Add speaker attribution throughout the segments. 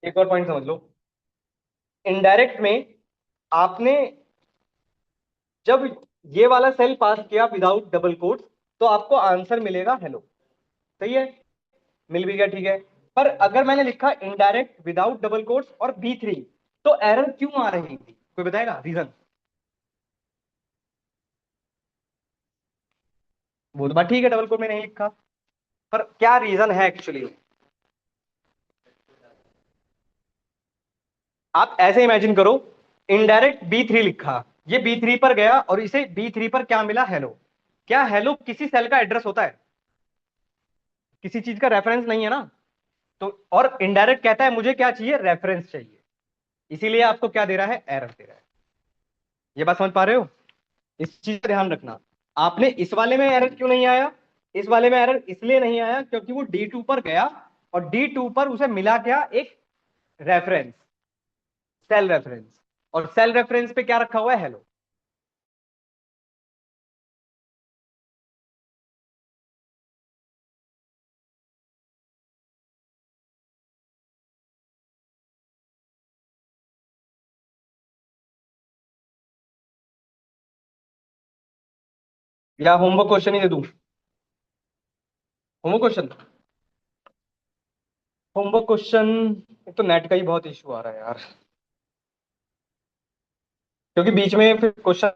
Speaker 1: एक और पॉइंट समझ लो। इनडायरेक्ट में आपने जब ये वाला सेल पास किया विदाउट डबल कोट्स, तो आपको आंसर मिलेगा हेलो। सही है, मिल भी गया, ठीक है। पर अगर मैंने लिखा इनडायरेक्ट विदाउट डबल कोट्स और B3, तो एरर क्यों आ रही थी? कोई बताएगा रीजन? वो तो बात ठीक है, डबल कोट में नहीं लिखा, पर क्या रीजन है एक्चुअली? आप ऐसे इमेजिन करो, इनडायरेक्ट B3 लिखा, ये B3 पर गया और इसे B3 पर क्या मिला? हेलो। क्या हेलो किसी सेल का एड्रेस होता है? किसी चीज का रेफरेंस नहीं है ना। तो और इनडायरेक्ट कहता है मुझे क्या चाहिए? रेफरेंस चाहिए। इसीलिए आपको क्या दे रहा है? एरर दे रहा है। ये बात समझ पा रहे हो? इस चीज का ध्यान रखना। आपने इस वाले में एरर क्यों नहीं आया? इस वाले में एरर इसलिए नहीं आया क्योंकि वो D2 पर गया और D2 पर उसे मिला क्या? एक रेफरेंस, सेल रेफरेंस। और सेल रेफरेंस पे क्या रखा हुआ है? हेलो। या होमवर्क क्वेश्चन ही दे दूं? Homework question, homework question. एक तो नेट का ही बहुत इशू आ रहा है यार, क्योंकि बीच में फिर क्वेश्चन।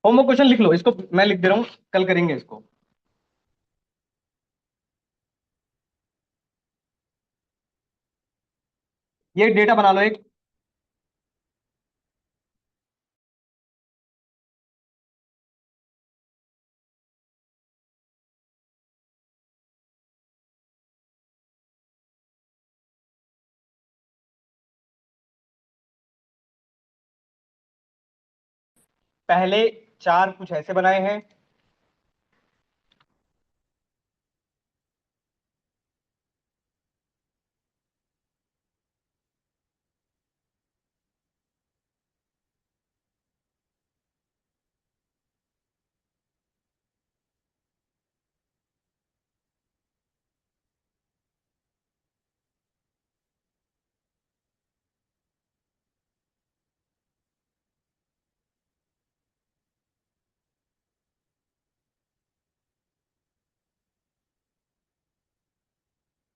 Speaker 1: होमवर्क क्वेश्चन लिख लो इसको, मैं लिख दे रहा हूँ, कल करेंगे इसको। ये डेटा बना लो एक। पहले चार कुछ ऐसे बनाए हैं।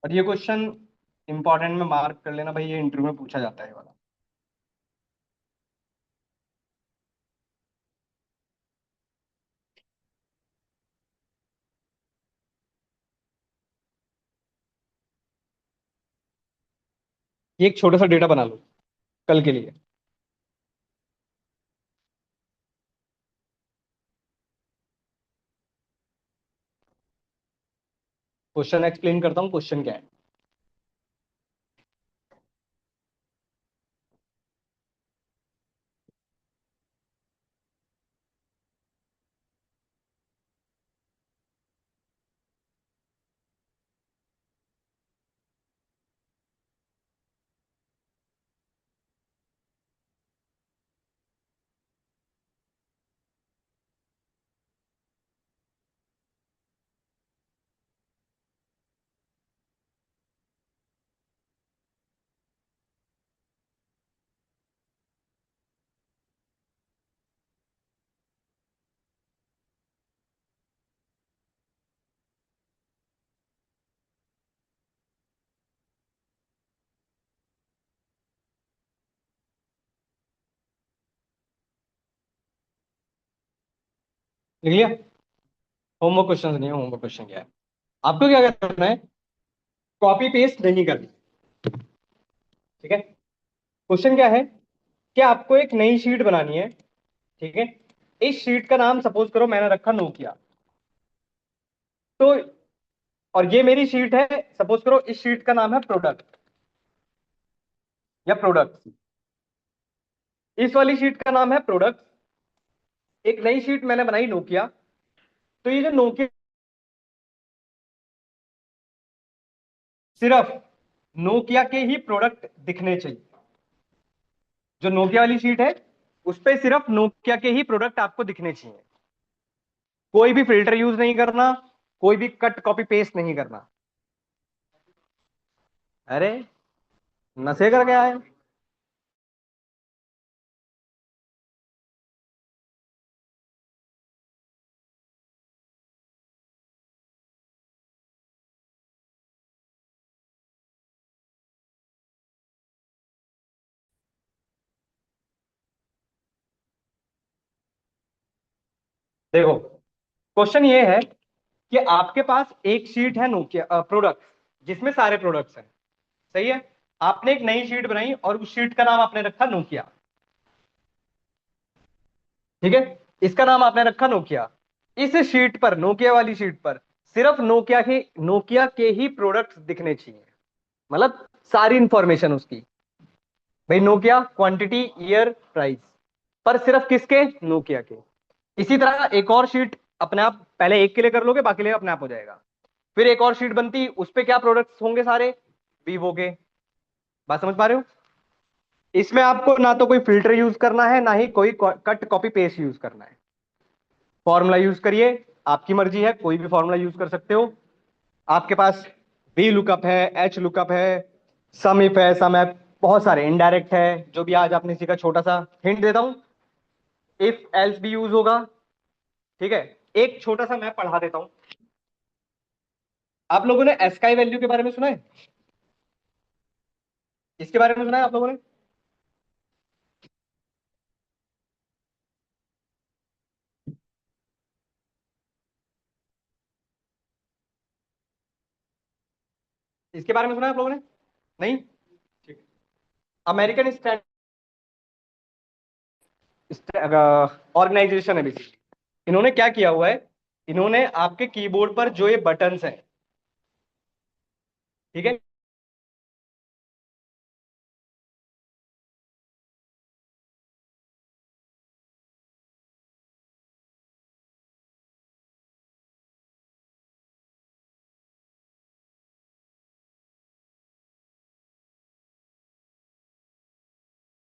Speaker 1: और ये क्वेश्चन इंपॉर्टेंट में मार्क कर लेना भाई, ये इंटरव्यू में पूछा जाता है ये वाला। ये एक छोटा सा डेटा बना लो कल के लिए। क्वेश्चन एक्सप्लेन करता हूँ, क्वेश्चन क्या है। लिख लिया? होमवर्क क्वेश्चन नहीं है, होमवर्क क्वेश्चन क्या है? आपको क्या करना है? कॉपी पेस्ट नहीं करना। ठीक है? क्वेश्चन क्या है कि आपको एक नई शीट बनानी है। ठीक है? इस शीट का नाम सपोज करो मैंने रखा नोकिया। तो और ये मेरी शीट है, सपोज करो इस शीट का नाम है प्रोडक्ट या प्रोडक्ट। इस वाली शीट का नाम है प्रोडक्ट। एक नई शीट मैंने बनाई नोकिया। तो ये जो नोकिया, सिर्फ नोकिया के ही प्रोडक्ट दिखने चाहिए। जो नोकिया वाली शीट है उस पे सिर्फ नोकिया के ही प्रोडक्ट आपको दिखने चाहिए। कोई भी फिल्टर यूज नहीं करना, कोई भी कट कॉपी पेस्ट नहीं करना। अरे नशे करके आए। देखो, क्वेश्चन ये है कि आपके पास एक शीट है नोकिया प्रोडक्ट, जिसमें सारे प्रोडक्ट्स हैं। सही है। आपने एक नई शीट बनाई और उस शीट का नाम आपने रखा नोकिया। ठीक है। इसका नाम आपने रखा नोकिया। इस शीट पर, नोकिया वाली शीट पर, सिर्फ नोकिया के ही प्रोडक्ट्स दिखने चाहिए। मतलब सारी इंफॉर्मेशन उसकी। भाई नोकिया, क्वांटिटी, ईयर, प्राइस, पर सिर्फ किसके? नोकिया के। इसी तरह एक और शीट अपने आप, पहले एक के लिए कर लोगे, बाकी लिए अपने आप हो जाएगा। फिर एक और शीट बनती, उस पे क्या प्रोडक्ट्स होंगे? सारे वीवो के। बात समझ पा रहे हो? इसमें आपको ना तो कोई फिल्टर यूज करना है, ना ही कोई कट कॉपी पेस्ट यूज करना है। फॉर्मूला यूज करिए, आपकी मर्जी है, कोई भी फॉर्मूला यूज कर सकते हो। आपके पास वी लुकअप है, एच लुकअप है, सम इफ है, सम है, बहुत सारे इनडायरेक्ट है, जो भी आज आपने सीखा। छोटा सा हिंट देता हूं, इफ एल्स भी यूज होगा। ठीक है। एक छोटा सा मैं पढ़ा देता हूं। आप लोगों ने एस्काई वैल्यू के बारे में सुना है? इसके बारे में सुना है आप लोगों ने? इसके बारे में सुना है आप लोगों ने? नहीं? ठीक है। अमेरिकन ऑर्गेनाइजेशन है बेसिकली। इन्होंने क्या किया हुआ है, इन्होंने आपके कीबोर्ड पर जो ये बटन्स हैं, ठीक है,